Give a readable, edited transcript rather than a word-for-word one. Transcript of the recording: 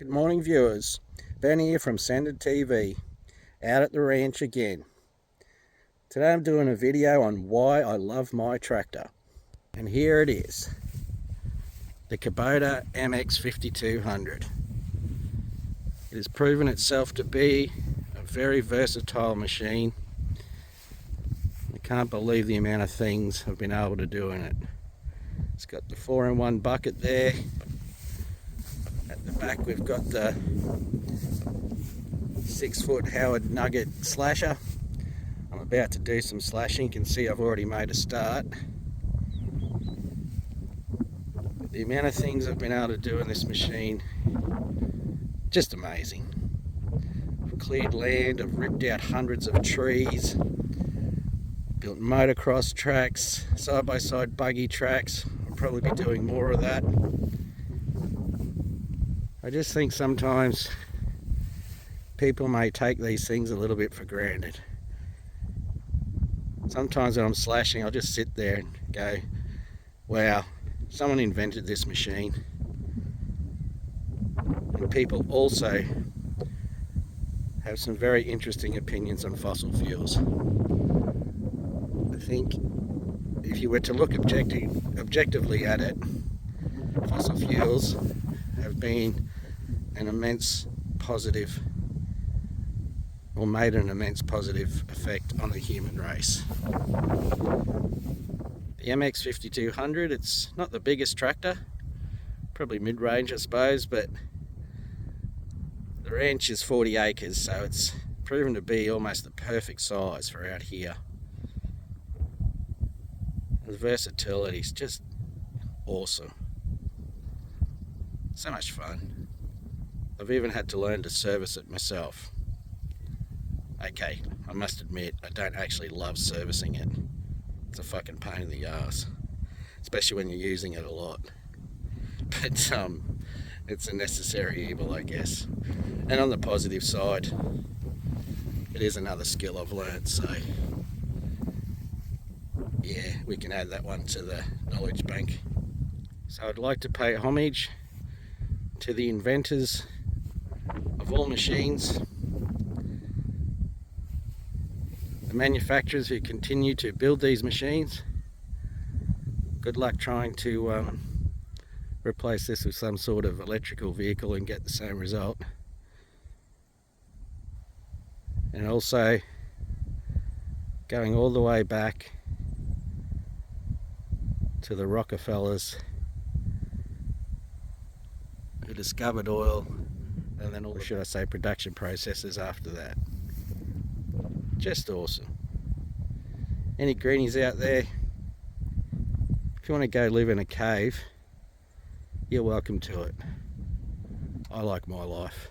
Good morning, viewers. Ben here from Sender TV, out at the ranch again. Today I'm doing a video on why I love my tractor. And here it is, the Kubota MX5200. It has proven itself to be a very versatile machine. I can't believe the amount of things I've been able to do in it. It's got the 4-in-1 bucket there. At the back we've got the 6-foot Howard Nugget slasher. I'm about to do some slashing. You can see I've already made a start. But the amount of things I've been able to do in this machine, just amazing. I've cleared land, I've ripped out hundreds of trees, built motocross tracks, side-by-side buggy tracks. I'll probably be doing more of that. I just think sometimes people may take these things a little bit for granted. Sometimes when I'm slashing, I'll just sit there and go, wow, someone invented this machine. And people also have some very interesting opinions on fossil fuels. I think if you were to look objectively at it, fossil fuels have been an immense positive, or made an immense positive effect on the human race. The MX5200, it's not the biggest tractor, probably mid-range I suppose, but the ranch is 40 acres, so it's proven to be almost the perfect size for out here. The versatility is just awesome. So much fun. I've even had to learn to service it myself. Okay, I must admit, I don't actually love servicing it. It's a fucking pain in the ass, especially when you're using it a lot. But it's a necessary evil, I guess. And on the positive side, it is another skill I've learned, so yeah, we can add that one to the knowledge bank. So I'd like to pay homage to the inventors of all machines, the manufacturers who continue to build these machines. Good luck trying to replace this with some sort of electrical vehicle and get the same result. And also going all the way back to the Rockefellers who discovered oil, and then all, should I say, production processes after that. Just awesome. Any greenies out there, if you want to go live in a cave, you're welcome to it. I like my life.